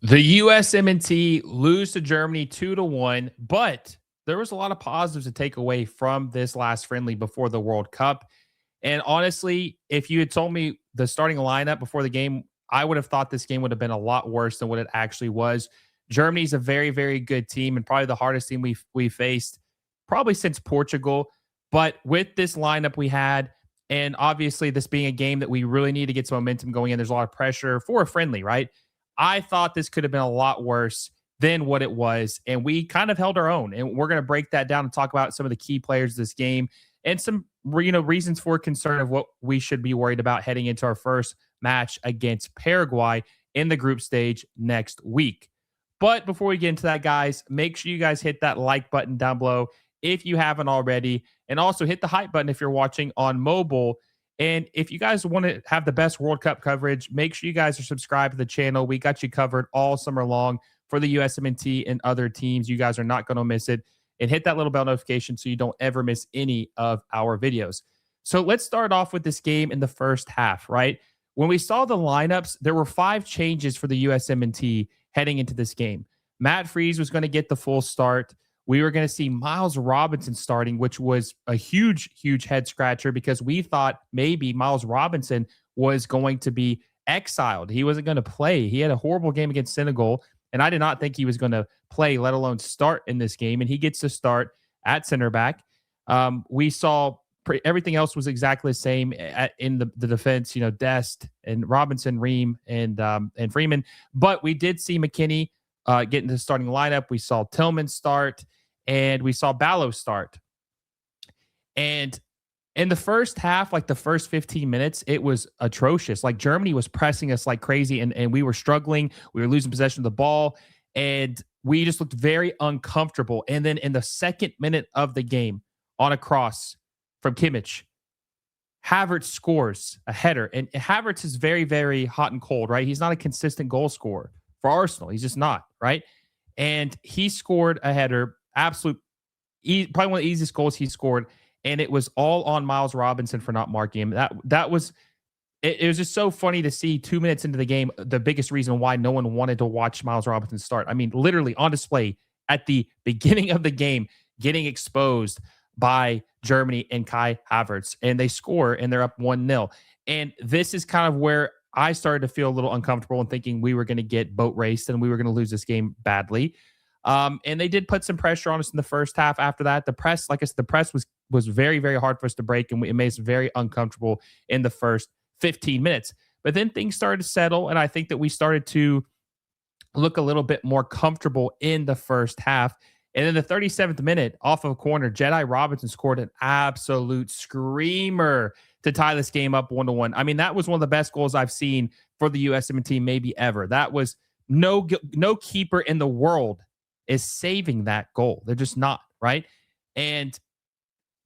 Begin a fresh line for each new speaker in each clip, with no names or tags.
The USMNT lose to Germany 2-1, but there was a lot of positives to take away from this last friendly before the World Cup. And honestly, if you had told me the starting lineup before the game, I would have thought this game would have been a lot worse than what it actually was. Germany's a very, very good team and probably the hardest team we faced probably since Portugal. But with this lineup we had, and obviously this being a game that we really need to get some momentum going in, there's a lot of pressure for a friendly, right? I thought this could have been a lot worse than what it was, and we kind of held our own. And we're going to break that down and talk about some of the key players of this game and some reasons for concern of what we should be worried about heading into our first match against Paraguay in the group stage next week. But before we get into that, guys, make sure you guys hit that like button down below if you haven't already, and also hit the hype button if you're watching on mobile. And if you guys want to have the best World Cup coverage, make sure you guys are subscribed to the channel. We got you covered all summer long for the USMNT and other teams. You guys are not going to miss it. And hit that little bell notification so you don't ever miss any of our videos. So let's start off with this game in the first half, right? When we saw the lineups, there were 5 changes for the USMNT heading into this game. Matt Freese was going to get the full start. We were going to see Miles Robinson starting, which was a huge, huge head scratcher because we thought maybe Miles Robinson was going to be exiled. He wasn't going to play. He had a horrible game against Senegal, and I did not think he was going to play, let alone start in this game. And he gets to start at center back. We saw everything else was exactly the same in the defense. Dest and Robinson, Ream, and Freeman. But we did see McKennie get into the starting lineup. We saw Tillman start, and we saw Ballo start. And in the first half, like the first 15 minutes, it was atrocious. Like Germany was pressing us like crazy, and we were struggling. We were losing possession of the ball, and we just looked very uncomfortable. And then in the second minute of the game, on a cross from Kimmich, Havertz scores a header. And Havertz is very, very hot and cold, right? He's not a consistent goal scorer for Arsenal. He's just not, right? And he scored a header, probably one of the easiest goals he scored, and it was all on Miles Robinson for not marking him. That was it was just so funny to see 2 minutes into the game, the biggest reason why no one wanted to watch Miles Robinson start. I mean, literally on display at the beginning of the game, getting exposed by Germany and Kai Havertz, and they score and they're up 1-0. And this is kind of where I started to feel a little uncomfortable and thinking we were going to get boat raced and we were going to lose this game badly. And they did put some pressure on us in the first half. After that, the press, like I said, the press was very, very hard for us to break, and it made us very uncomfortable in the first 15 minutes. But then things started to settle, and I think that we started to look a little bit more comfortable in the first half. And in the 37th minute, off of a corner, Jedi Robinson scored an absolute screamer to tie this game up 1-1. I mean, that was one of the best goals I've seen for the USMNT maybe ever. That was no keeper in the world is saving that goal. They're just not, right? And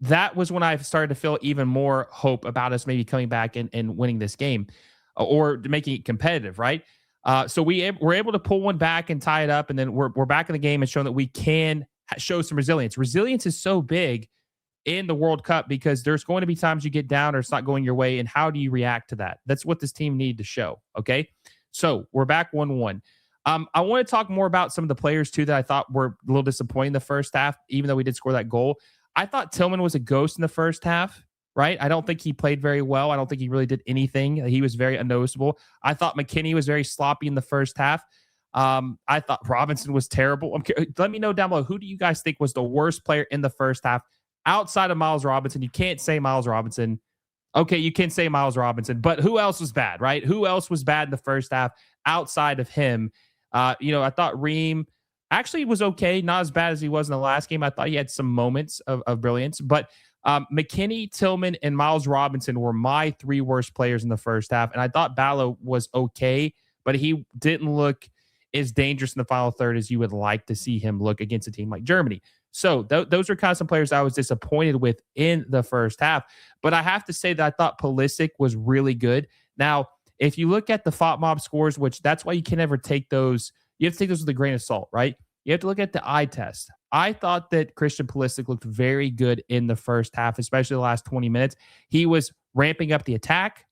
that was when I started to feel even more hope about us maybe coming back and winning this game or making it competitive, right? So we're able to pull one back and tie it up, and then we're back in the game and showing that we can show some resilience. Resilience is so big in the World Cup because there's going to be times you get down or it's not going your way, and how do you react to that? That's what this team needed to show, okay? So we're back 1-1. I want to talk more about some of the players, too, that I thought were a little disappointing in the first half, even though we did score that goal. I thought Tillman was a ghost in the first half, right? I don't think he played very well. I don't think he really did anything. He was very unnoticeable. I thought McKennie was very sloppy in the first half. I thought Robinson was terrible. Let me know down below, who do you guys think was the worst player in the first half outside of Miles Robinson? You can't say Miles Robinson. Okay, you can say Miles Robinson, but who else was bad, right? Who else was bad in the first half outside of him? I thought Ream actually was okay, not as bad as he was in the last game. I thought he had some moments of brilliance, but McKennie, Tillman, and Miles Robinson were my 3 worst players in the first half, and I thought Ballo was okay, but he didn't look as dangerous in the final third as you would like to see him look against a team like Germany. So those are kind of some players I was disappointed with in the first half, but I have to say that I thought Pulisic was really good. Now, if you look at the FOTMob scores, which that's why you can never take those, you have to take those with a grain of salt, right? You have to look at the eye test. I thought that Christian Pulisic looked very good in the first half, especially the last 20 minutes. He was ramping up the attack.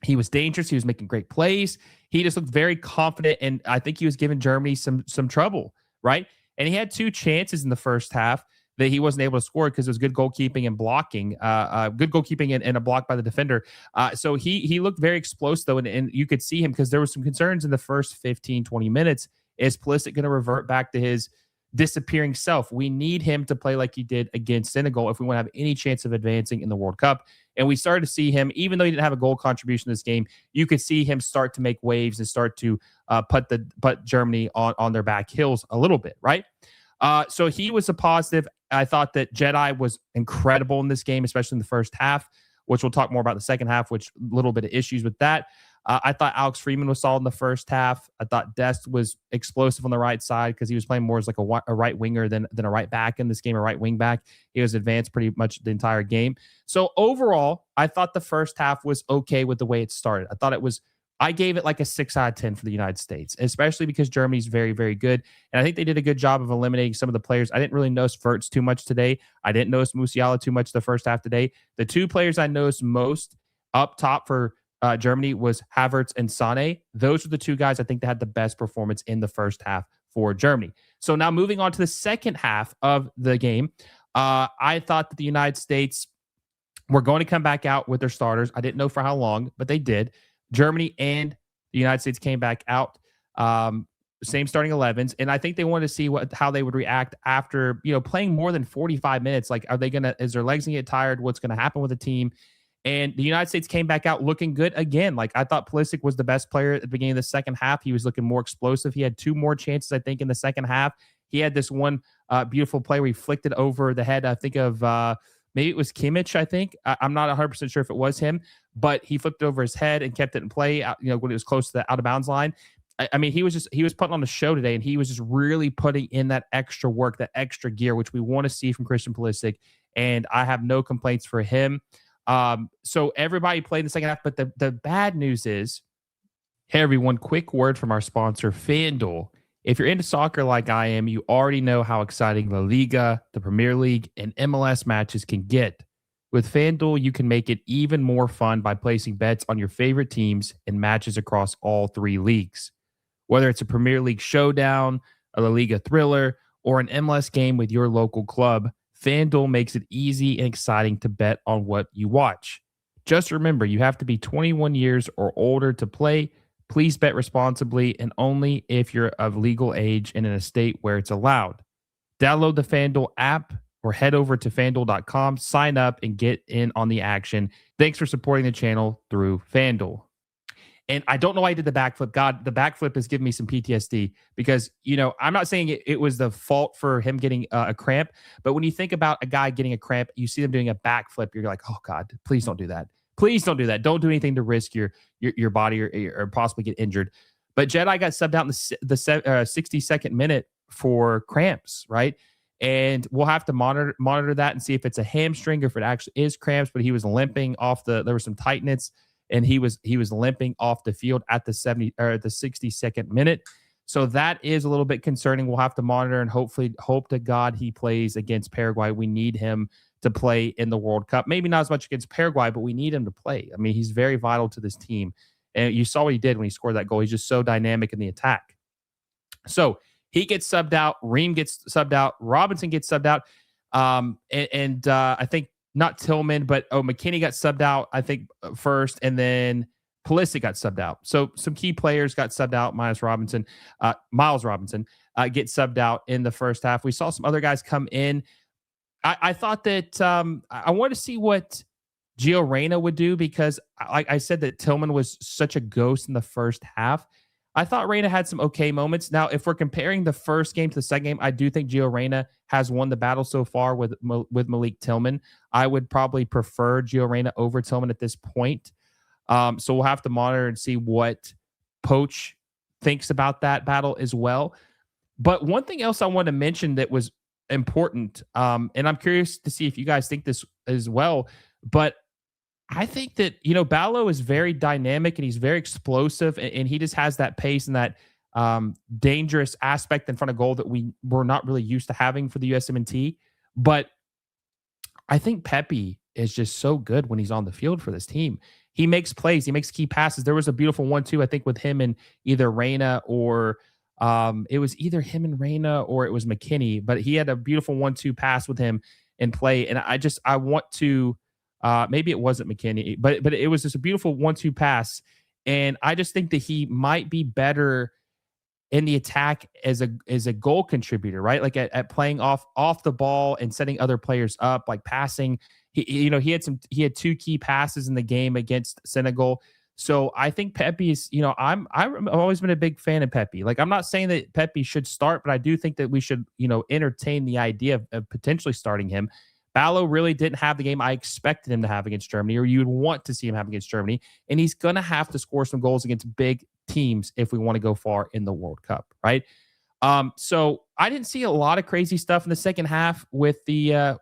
He was dangerous. He was making great plays. He just looked very confident, and I think he was giving Germany some trouble, right? And he had two chances in the first half that he wasn't able to score because it was good goalkeeping and blocking, good goalkeeping and a block by the defender. So he looked very explosive, though, and you could see him because there were some concerns in the first 15, 20 minutes. Is Pulisic going to revert back to his disappearing self? We need him to play like he did against Senegal if we want to have any chance of advancing in the World Cup. And we started to see him, even though he didn't have a goal contribution in this game, you could see him start to make waves and start to put Germany on their back heels a little bit, right? So he was a positive. I thought that Jedi was incredible in this game, especially in the first half, which we'll talk more about in the second half, which a little bit of issues with that. I thought Alex Freeman was solid in the first half. I thought Dest was explosive on the right side because he was playing more as like a right winger than a right back in this game, a right wing back. He was advanced pretty much the entire game. So overall, I thought the first half was okay with the way it started. I gave it like a 6 out of 10 for the United States, especially because Germany's very, very good. And I think they did a good job of eliminating some of the players. I didn't really notice Wirtz too much today. I didn't notice Musiala too much the first half today. The two players I noticed most up top for Germany was Havertz and Sané. Those were the two guys I think that had the best performance in the first half for Germany. So now moving on to the second half of the game, I thought that the United States were going to come back out with their starters. I didn't know for how long, but they did. Germany and the United States came back out, same starting 11s, and I think they wanted to see how they would react after playing more than 45 minutes. Like, is their legs gonna get tired? What's gonna happen with the team? And the United States came back out looking good again. Like, I thought Pulisic was the best player at the beginning of the second half. He was looking more explosive. He had two more chances, I think, in the second half. He had this one beautiful play where he flicked it over the head. I think of maybe it was Kimmich, I think. I'm not 100% sure if it was him, but he flipped it over his head and kept it in play, when it was close to the out of bounds line. I mean, he was putting on the show today, and he was just really putting in that extra work, that extra gear, which we want to see from Christian Pulisic. And I have no complaints for him. So everybody played in the second half, but the bad news is, hey everyone, quick word from our sponsor, FanDuel. If you're into soccer like I am, you already know how exciting La Liga, the Premier League, and MLS matches can get. With FanDuel, you can make it even more fun by placing bets on your favorite teams and matches across all three leagues. Whether it's a Premier League showdown, a La Liga thriller, or an MLS game with your local club, FanDuel makes it easy and exciting to bet on what you watch. Just remember, you have to be 21 years or older to play. Please bet responsibly and only if you're of legal age and in a state where it's allowed. Download the FanDuel app or head over to FanDuel.com, sign up, and get in on the action. Thanks for supporting the channel through FanDuel. And I don't know why I did the backflip. God, the backflip is giving me some PTSD because, I'm not saying it was the fault for him getting a cramp, but when you think about a guy getting a cramp, you see them doing a backflip, you're like, oh God, please don't do that. Please don't do that. Don't do anything to risk your body or possibly get injured. But Jedi got subbed out in the 62nd minute for cramps, right? And we'll have to monitor that and see if it's a hamstring or if it actually is cramps. But he was limping off there was some tightness, and he was limping off the field at the 62nd minute. So that is a little bit concerning. We'll have to monitor and hopefully hope to God he plays against Paraguay. We need him to play in the World Cup. Maybe not as much against Paraguay, but we need him to play. I mean, he's very vital to this team. And you saw what he did when he scored that goal. He's just so dynamic in the attack. So he gets subbed out. Ream gets subbed out. Robinson gets subbed out. I think not Tillman, but McKinney got subbed out, I think, first. And then Pulisic got subbed out. So some key players got subbed out, minus Robinson. Miles Robinson get subbed out in the first half. We saw some other guys come in. I thought that I wanted to see what Gio Reyna would do because, like I said, that Tillman was such a ghost in the first half. I thought Reyna had some okay moments. Now, if we're comparing the first game to the second game, I do think Gio Reyna has won the battle so far with Malik Tillman. I would probably prefer Gio Reyna over Tillman at this point. So we'll have to monitor and see what Poch thinks about that battle as well. But one thing else I want to mention that was important, and I'm curious to see if you guys think this as well, but I think that, Ballo is very dynamic and he's very explosive, and he just has that pace and that dangerous aspect in front of goal that we're not really used to having for the USMNT. But I think Pepe is just so good when he's on the field for this team. he makes plays. He makes key passes. There was a beautiful 1-2, I think, with him and either Reina or it was either him and Reina or it was McKinney, but he had a beautiful 1-2 pass with him in play. And I want to maybe it wasn't McKinney, but it was just a beautiful 1-2 pass. And I just think that he might be better in the attack as a goal contributor, right? Like at playing off the ball and setting other players up, like passing. He had two key passes in the game against Senegal. So I think Pepe is, I've always been a big fan of Pepe. Like I'm not saying that Pepe should start, but I do think that we should, entertain the idea of potentially starting him. Ballo really didn't have the game I expected him to have against Germany, or you'd want to see him have against Germany. And he's going to have to score some goals against big teams if we want to go far in the World Cup, right? So I didn't see a lot of crazy stuff in the second half with the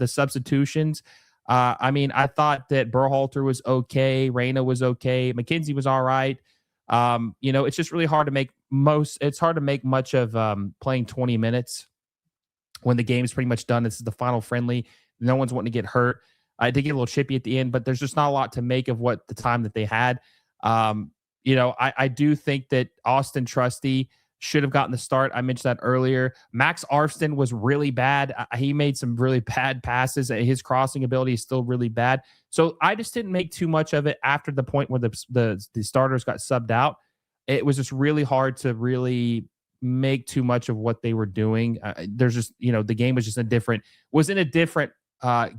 substitutions. I thought that Berhalter was okay, Reina was okay, McKenzie was all right. It's just really hard to make much of playing 20 minutes when the game's pretty much done. This is the final friendly. No one's wanting to get hurt. I did get a little chippy at the end, but there's just not a lot to make of what the time that they had. I do think that Austin Trusty should have gotten the start. I mentioned that earlier. Max Arfston was really bad. He made some really bad passes. His crossing ability is still really bad. So I just didn't make too much of it after the point where the starters got subbed out. It was just really hard to really make too much of what they were doing. There's just, the game was just in a different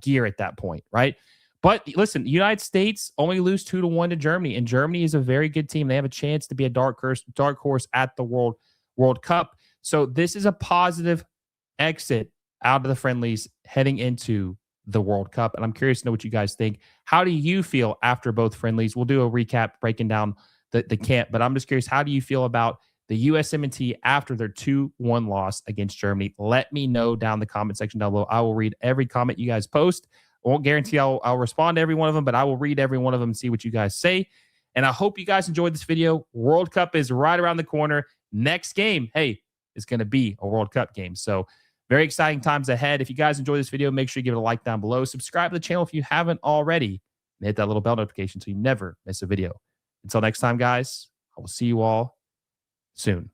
gear at that point, right? But listen, the United States only lose 2-1 to Germany, and Germany is a very good team. They have a chance to be a dark horse at the World Cup. So this is a positive exit out of the friendlies heading into the World Cup. And I'm curious to know what you guys think. How do you feel after both friendlies? We'll do a recap breaking down the camp, but I'm just curious, how do you feel about the USMNT after their 2-1 loss against Germany? Let me know down in the comment section down below. I will read every comment you guys post. I won't guarantee I'll respond to every one of them, but I will read every one of them and see what you guys say. And I hope you guys enjoyed this video. World Cup is right around the corner. Next game, is going to be a World Cup game. So very exciting times ahead. If you guys enjoyed this video, make sure you give it a like down below. Subscribe to the channel if you haven't already. And hit that little bell notification so you never miss a video. Until next time, guys, I will see you all soon.